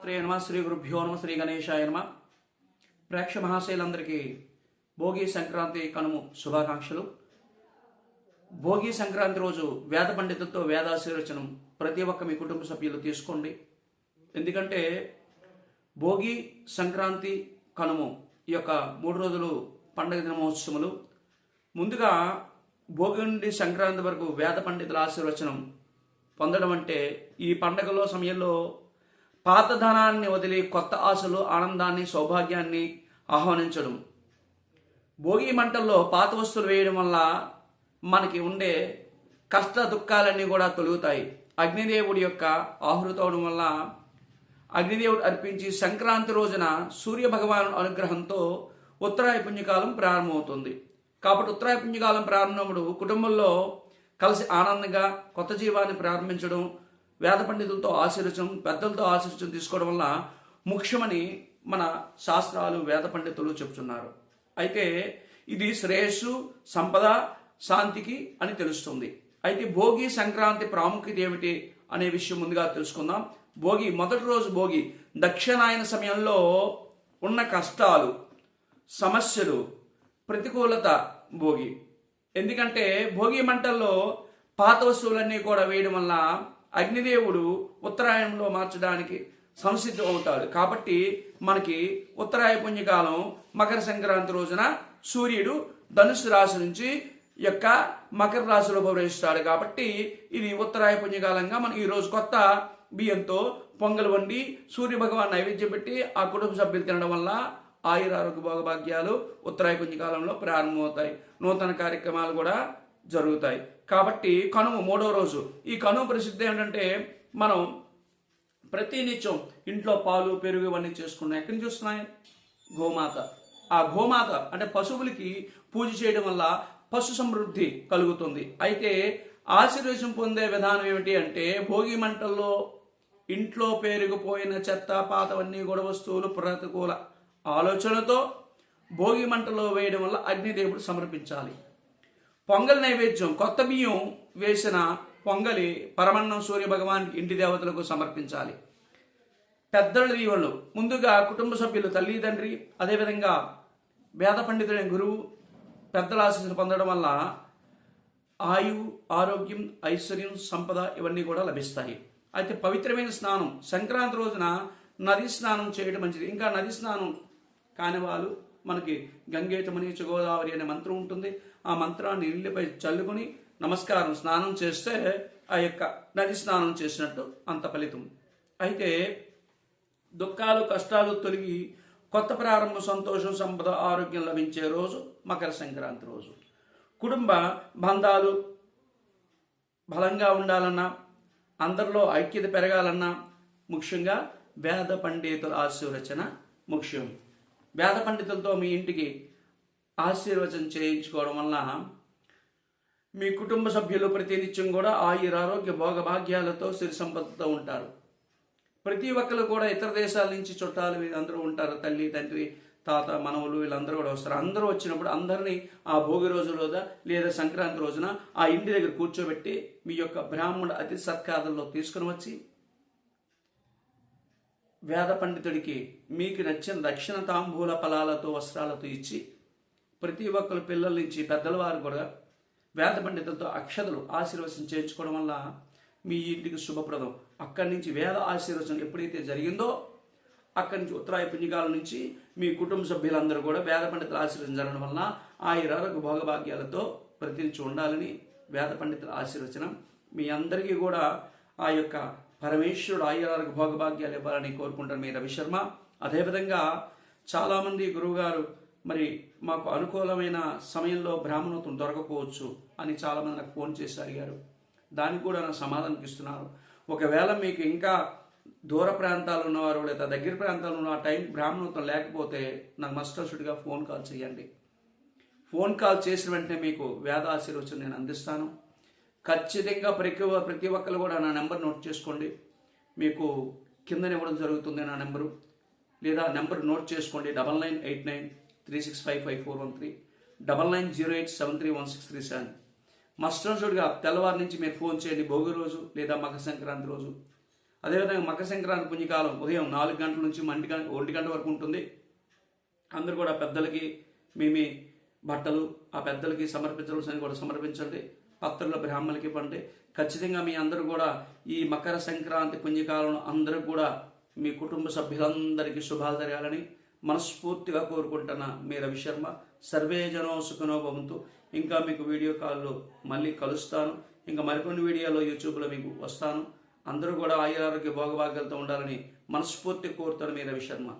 శ్రీ గురుభ్యో నమ శ్రీ గణేశాయ నమ. ప్రేక్ష మహాశైలందరికీ భోగి సంక్రాంతి కనుము శుభాకాంక్షలు. భోగి సంక్రాంతి రోజు వేద పండితులతో వేదాశీర్వచనం ప్రతి ఒక్క మీ కుటుంబ సభ్యులు తీసుకోండి. ఎందుకంటే భోగి సంక్రాంతి కనుము ఈ యొక్క 3 రోజులు పండుగ దినమోత్సవములు. ముందుగా భోగి నుండి సంక్రాంతి వరకు వేద పండితుల ఆశీర్వచనం పొందడం అంటే ఈ పండుగలో సమయంలో పాత ధనాన్ని వదిలి కొత్త ఆశలు, ఆనందాన్ని, సౌభాగ్యాన్ని ఆహ్వానించడం. భోగి మంటల్లో పాత వస్తువులు వేయడం వల్ల మనకి ఉండే కష్ట దుఃఖాలన్నీ కూడా తొలుగుతాయి. అగ్నిదేవుడి యొక్క ఆహుతి అవడం వల్ల అగ్నిదేవుడు అర్పించి సంక్రాంతి రోజున సూర్య భగవాను అనుగ్రహంతో ఉత్తరాయ పుణ్యకాలం ప్రారంభమవుతుంది. కాబట్టి ఉత్తరాయ పుణ్యకాలం ప్రారంభముడు కుటుంబంలో కలిసి ఆనందంగా కొత్త జీవాన్ని ప్రారంభించడం, వేద పండితులతో ఆశీర్వచనం, పెద్దలతో ఆశీర్వచనం తీసుకోవడం వల్ల ముఖ్యమని మన శాస్త్రాలు, వేద పండితులు చెబుతున్నారు. అయితే ఇది శ్రేయస్సు, సంపద, శాంతికి అని తెలుస్తుంది. అయితే భోగి సంక్రాంతి ప్రాముఖ్యత ఏమిటి అనే విషయం ముందుగా తెలుసుకుందాం. భోగి మొదటి రోజు భోగి దక్షిణాయన సమయంలో ఉన్న కష్టాలు, సమస్యలు, ప్రతికూలత భోగి. ఎందుకంటే భోగి మంటల్లో పాత వస్తువులన్నీ కూడా వేయడం వల్ల అగ్నిదేవుడు ఉత్తరాయణంలో మార్చడానికి సంసిద్ధం అవుతాడు. కాబట్టి మనకి ఉత్తరాయ పుణ్యకాలం మకర సంక్రాంతి రోజున సూర్యుడు ధనుసు రాశి నుంచి యొక్క మకర రాశిలో ప్రవేశిస్తాడు. కాబట్టి ఇది ఉత్తరాయ పుణ్యకాలంగా మనం ఈరోజు కొత్త బియ్యంతో పొంగల్ వండి సూర్య భగవాన్ నైవేద్యం పెట్టి ఆ కుటుంబ సభ్యులు తినడం వల్ల ఆయురారోగ్య భోగభాగ్యాలు ఉత్తరాయ పుణ్యకాలంలో ప్రారంభమవుతాయి. నూతన కార్యక్రమాలు కూడా జరుగుతాయి. కాబట్టి కనుమ 3వ రోజు. ఈ కనుమ ప్రసిద్ధి ఏంటంటే మనం ప్రతినిత్యం ఇంట్లో పాలు, పెరుగు ఇవన్నీ చేసుకున్నాం. ఎక్కడి నుంచి వస్తున్నాయి? గోమాత. ఆ గోమాత అంటే పశువులకి పూజ చేయడం వల్ల పశు సమృద్ధి కలుగుతుంది. అయితే ఆశీర్వచనం పొందే విధానం ఏమిటి అంటే భోగి మంటల్లో ఇంట్లో పేరుకుపోయిన చెత్త, పాతవన్నీ కూడా వస్తువులు ప్రతికూల ఆలోచనతో భోగి మంటలో వేయడం వల్ల అగ్నిదేవుడు సమర్పించాలి. పొంగల్ నైవేద్యం కొత్త బియ్యం వేసిన పొంగలి పరమన్నం సూర్య భగవానికి, ఇంటి దేవతలకు సమర్పించాలి. పెద్దల దీవెనలు ముందుగా కుటుంబ సభ్యులు, తల్లి, తండ్రి, అదేవిధంగా వేద పండితుడైన గురువు, పెద్దల ఆశీస్సులు పొందడం వల్ల ఆయువు, ఆరోగ్యం, ఐశ్వర్యం, సంపద ఇవన్నీ కూడా లభిస్తాయి. అయితే పవిత్రమైన స్నానం సంక్రాంతి రోజున నది స్నానం చేయడం మంచిది. ఇంకా నది స్నానం కాని వాళ్ళు మనకి గంగేతమని గోదావరి అనే మంత్రం ఉంటుంది. ఆ మంత్రాన్ని ఇల్లుపై చల్లుకొని నమస్కారం, స్నానం చేస్తే ఆ యొక్క నది స్నానం చేసినట్టు అంత ఫలితం. అయితే దుఃఖాలు, కష్టాలు తొలగి కొత్త ప్రారంభం, సంతోషం, సంపద, ఆరోగ్యం లభించే రోజు మకర సంక్రాంతి రోజు. కుటుంబ బంధాలు బలంగా ఉండాలన్నా, అందరిలో ఐక్యత పెరగాలన్నా ముఖ్యంగా వేద పండితుల ఆశీర్వచన ముఖ్యం. వేద పండితులతో మీ ఇంటికి ఆశీర్వచనం చేయించుకోవడం వల్ల మీ కుటుంబ సభ్యులు ప్రతినిత్యం కూడా ఆయురారోగ్య భోగభాగ్యాలతో సిరి సంపదతో ఉంటారు. ప్రతి ఒక్కరు కూడా ఇతర దేశాల నుంచి చుట్టాలు వీళ్ళందరూ ఉంటారు. తల్లి, తండ్రి, తాత, మనవలు వీళ్ళందరూ కూడా వస్తారు. అందరూ వచ్చినప్పుడు అందరినీ ఆ భోగి రోజులో లేదా సంక్రాంతి రోజున ఆ ఇంటి దగ్గర కూర్చోబెట్టి మీ యొక్క బ్రాహ్మణ అతిథి సత్కారంలో తీసుకుని వచ్చి వేద పండితుడికి మీకు నచ్చిన దక్షిణ తాంబూల ఫలాలతో, వస్త్రాలతో ఇచ్చి ప్రతి ఒక్కరు పిల్లల నుంచి పెద్దల వారు కూడా వేద పండితులతో అక్షతలు ఆశీర్వచనం చేయించుకోవడం వల్ల మీ ఇంటికి శుభప్రదం. అక్కడి నుంచి వేద ఆశీర్వచనం ఎప్పుడైతే జరిగిందో అక్కడి నుంచి ఉత్తరాయ పుణ్యకాలం నుంచి మీ కుటుంబ సభ్యులందరూ కూడా వేద పండితుల ఆశీర్వచనం జరగడం వలన ఆయురారోగ్య భోగభాగ్యాలతో ప్రతినిత్యం ఉండాలని వేద పండితుల ఆశీర్వచనం. మీ అందరికీ కూడా ఆ యొక్క పరమేశ్వరుడు ఆయురారోగ్య భోగభాగ్యాలు ఇవ్వాలని కోరుకుంటాను. మీ రవిశర్మ. అదేవిధంగా చాలామంది గురువుగారు మరి మాకు అనుకూలమైన సమయంలో బ్రాహ్మణోత్వం దొరకపోవచ్చు అని చాలామంది నాకు ఫోన్ చేసి అడిగారు. దానికి కూడా నాకు సమాధానం ఇస్తున్నారు. ఒకవేళ మీకు ఇంకా దూర ప్రాంతాలు ఉన్నవారు లేదా దగ్గర ప్రాంతాలు ఉన్న టైం బ్రాహ్మణోత్వం లేకపోతే నాకు మస్టర్షుడిగా ఫోన్ కాల్ చేయండి. ఫోన్ కాల్ చేసిన వెంటనే మీకు వేద ఆశీర్వచనం నేను అందిస్తాను. ఖచ్చితంగా ప్రతి ఒక్కరు కూడా నా నెంబర్ నోట్ చేసుకోండి. మీకు కింద ఇవ్వడం జరుగుతుంది నా నెంబరు, లేదా నెంబర్ నోట్ చేసుకోండి. 9989365541 9908731637. మస్టర్షుడిగా తెల్లవారి నుంచి మీరు ఫోన్ చేయండి భోగి రోజు లేదా మకర సంక్రాంతి రోజు. అదేవిధంగా మకర సంక్రాంతి పుణ్యకాలం ఉదయం 4 గంటల నుంచి 1 గంట వరకు ఉంటుంది. అందరూ కూడా పెద్దలకి మీ బట్టలు ఆ పెద్దలకి సమర్పించవలసిన కూడా సమర్పించండి. పత్రుల బ్రాహ్మణులకి ఇవ్వండి. ఖచ్చితంగా మీ అందరూ కూడా ఈ మకర సంక్రాంతి పుణ్యకాలంలో అందరూ కూడా మీ కుటుంబ సభ్యులందరికీ శుభాలు జరగాలని మనస్ఫూర్తిగా కోరుకుంటున్న మీ రవిశర్మ. సర్వే జనో సుఖనో భవంతు. ఇంకా మీకు వీడియో కాల్లో మళ్ళీ కలుస్తాను. ఇంకా మరికొన్ని వీడియోలో యూట్యూబ్లో మీకు వస్తాను. అందరూ కూడా ఆయురారోగ్య భోగభాగ్యాలతో ఉండాలని మనస్ఫూర్తిగా కోరుతాను మీ రవిశర్మ.